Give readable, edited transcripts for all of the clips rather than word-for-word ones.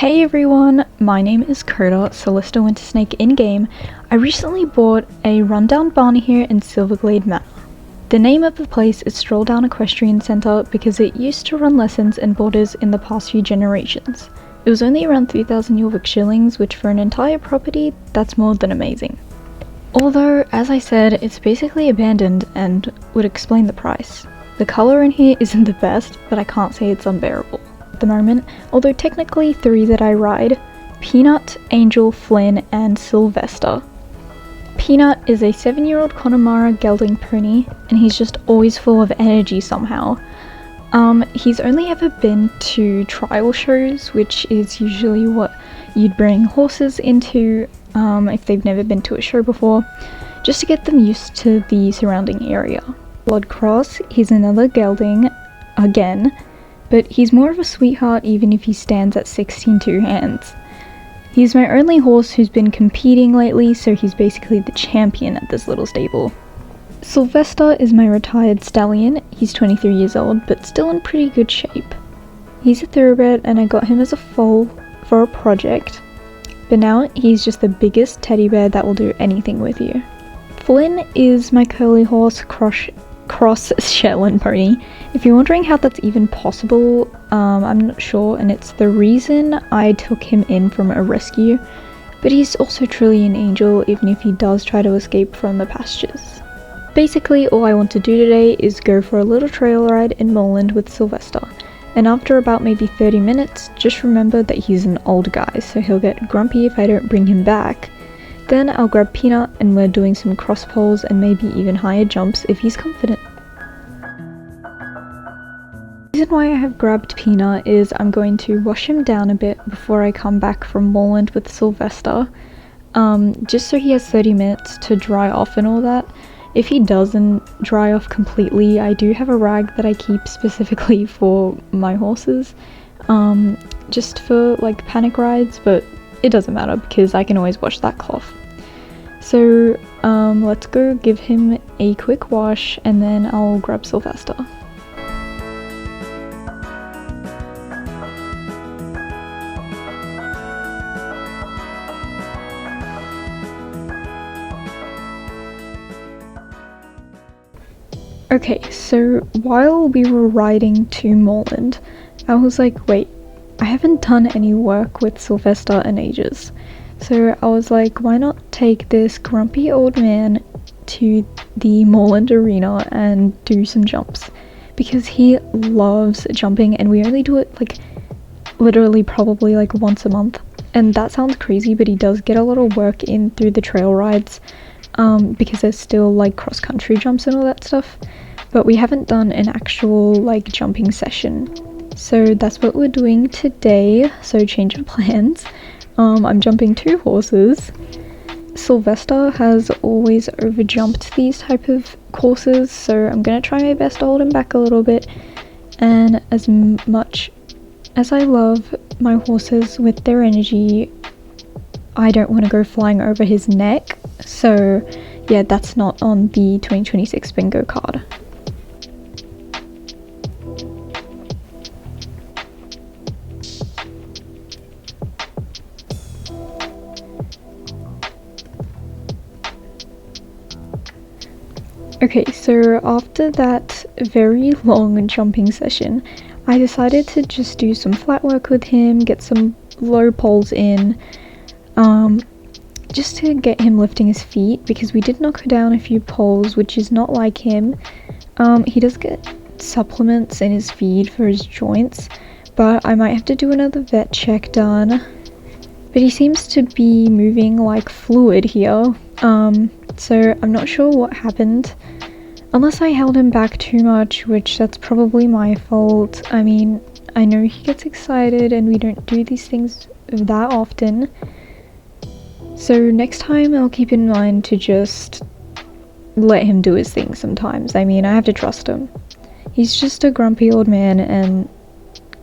Hey everyone, my name is Coda, Celesta Wintersnake in-game. I recently bought a rundown barn here in Silverglade Manor. The name of the place is Strolldown Equestrian Centre because it used to run lessons and boarders in the past few generations. It was only around 3,000 Yorvik shillings, which for an entire property, that's more than amazing. Although, as I said, it's basically abandoned and would explain the price. The colour in here isn't the best, but I can't say it's unbearable at the moment, although technically 3 that I ride: Peanut, Angel, Flynn, and Sylvester. Peanut is a 7-year-old Connemara gelding pony, and he's just always full of energy somehow. He's only ever been to trial shows, which is usually what you'd bring horses into if they've never been to a show before, just to get them used to the surrounding area. Bloodcross, he's another gelding, again, but he's more of a sweetheart even if he stands at 16 2 hands. He's my only horse who's been competing lately, so he's basically the champion at this little stable. Sylvester is my retired stallion. He's 23 years old, but still in pretty good shape. He's a thoroughbred and I got him as a foal for a project, but now he's just the biggest teddy bear that will do anything with you. Flynn is my curly horse cross Shetland pony. If you're wondering how that's even possible, I'm not sure, and it's the reason I took him in from a rescue, but he's also truly an angel even if he does try to escape from the pastures. Basically, all I want to do today is go for a little trail ride in Moreland with Sylvester, and after about maybe 30 minutes, just remember that he's an old guy, so he'll get grumpy if I don't bring him back. Then I'll grab Peanut and we're doing some cross poles and maybe even higher jumps if he's confident. The reason why I have grabbed Peanut is I'm going to wash him down a bit before I come back from Moreland with Sylvester, just so he has 30 minutes to dry off and all that. If he doesn't dry off completely, I do have a rag that I keep specifically for my horses, just for like panic rides, but it doesn't matter because I can always wash that cloth. So let's go give him a quick wash and then I'll grab Sylvester. Okay, so while we were riding to Moreland, I was like, wait, I haven't done any work with Sylvester in ages. So I was like, why not take this grumpy old man to the Moreland arena and do some jumps? Because he loves jumping and we only do it like literally probably like once a month. And that sounds crazy, but he does get a lot of work in through the trail rides, because there's still like cross-country jumps and all that stuff. But we haven't done an actual like jumping session. So that's what we're doing today, so change of plans. I'm jumping 2 horses. Sylvester has always overjumped these type of courses, so I'm gonna try my best to hold him back a little bit. And as much as I love my horses with their energy, I don't want to go flying over his neck, so yeah, that's not on the 2026 bingo card. Okay, so after that very long jumping session, I decided to just do some flat work with him, get some low poles in, just to get him lifting his feet, because we did knock down a few poles, which is not like him. He does get supplements in his feed for his joints, but I might have to do another vet check done. But he seems to be moving like fluid here, so I'm not sure what happened. Unless I held him back too much, which that's probably my fault. I mean, I know he gets excited and we don't do these things that often. So next time I'll keep in mind to just let him do his thing sometimes. I mean, I have to trust him. He's just a grumpy old man, and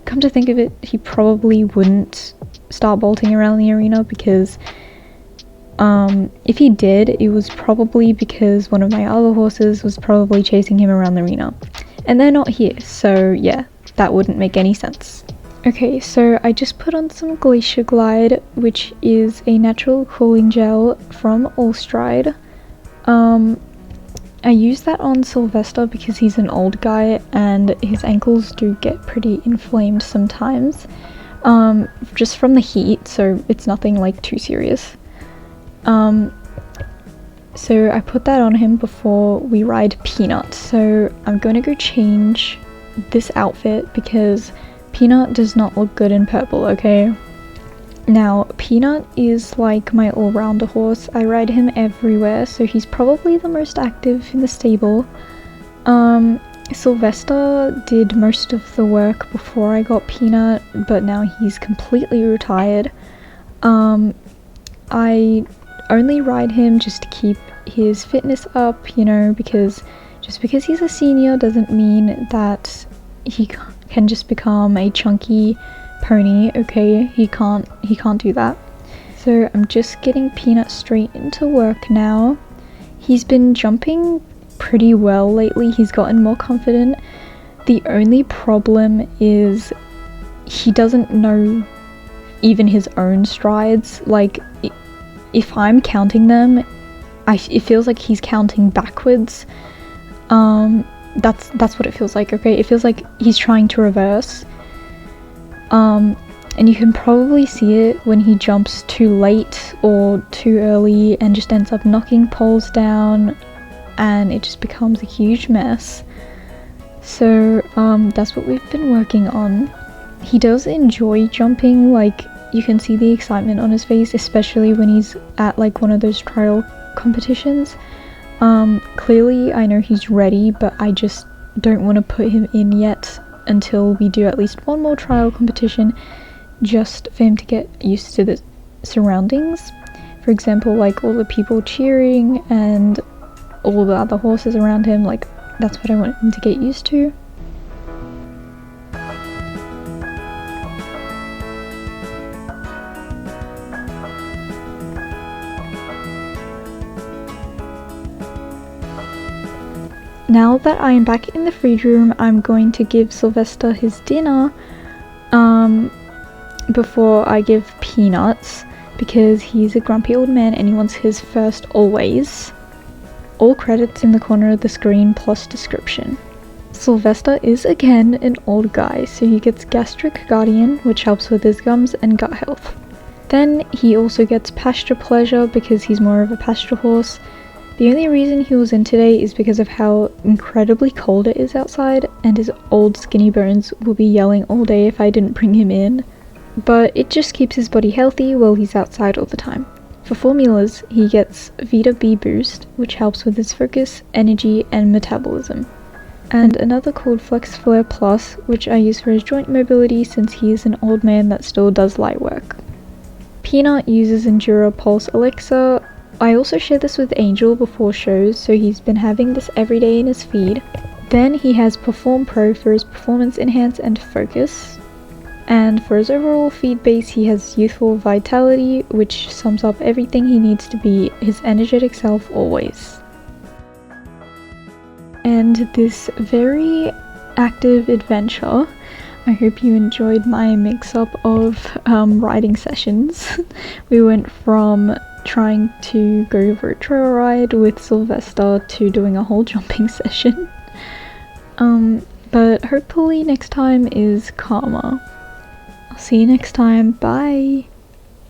come to think of it, he probably wouldn't start bolting around the arena because if he did, it was probably because one of my other horses was probably chasing him around the arena. And they're not here, so yeah, that wouldn't make any sense. Okay, so I just put on some Glacier Glide, which is a natural cooling gel from Allstride. I use that on Sylvester because he's an old guy and his ankles do get pretty inflamed sometimes, just from the heat, so it's nothing like too serious. So I put that on him before we ride Peanut, so I'm going to go change this outfit because Peanut does not look good in purple, okay? Now, Peanut is like my all-rounder horse. I ride him everywhere, so he's probably the most active in the stable. Sylvester did most of the work before I got Peanut, but now he's completely retired. I only ride him just to keep his fitness up, you know, because just because he's a senior doesn't mean that he can just become a chunky pony, okay? He can't do that. So I'm just getting Peanut straight into work now. He's been jumping pretty well lately. He's gotten more confident. The only problem is he doesn't know even his own strides. Like, if I'm counting them, it feels like he's counting backwards. That's what it feels like, okay? It feels like he's trying to reverse. And you can probably see it when he jumps too late or too early and just ends up knocking poles down, and it just becomes a huge mess. So that's what we've been working on. He does enjoy jumping, like you can see the excitement on his face, especially when he's at like one of those trial competitions. Clearly I know he's ready, but I just don't want to put him in yet until we do at least one more trial competition, just for him to get used to the surroundings. For example, like all the people cheering and all the other horses around him, like that's what I want him to get used to. Now that I am back in the feed room, I'm going to give Sylvester his dinner before I give Peanuts, because he's a grumpy old man and he wants his first always. All credits in the corner of the screen plus description. Sylvester is again an old guy, so he gets Gastric Guardian, which helps with his gums and gut health. Then he also gets Pasture Pleasure because he's more of a pasture horse. The only reason he was in today is because of how incredibly cold it is outside, and his old skinny bones will be yelling all day if I didn't bring him in. But it just keeps his body healthy while he's outside all the time. For formulas, he gets Vita B Boost, which helps with his focus, energy, and metabolism. And another called Flex Flare Plus, which I use for his joint mobility since he is an old man that still does light work. Peanut uses Endura Pulse Elixir. I also share this with Angel before shows, so he's been having this every day in his feed. Then he has Perform Pro for his performance enhance and focus. And for his overall feed base, he has Youthful Vitality, which sums up everything he needs to be his energetic self always. And this very active adventure, I hope you enjoyed my mix-up of riding sessions. We went from trying to go for a trail ride with Sylvester to doing a whole jumping session. But hopefully next time is calmer. I'll see you next time. Bye!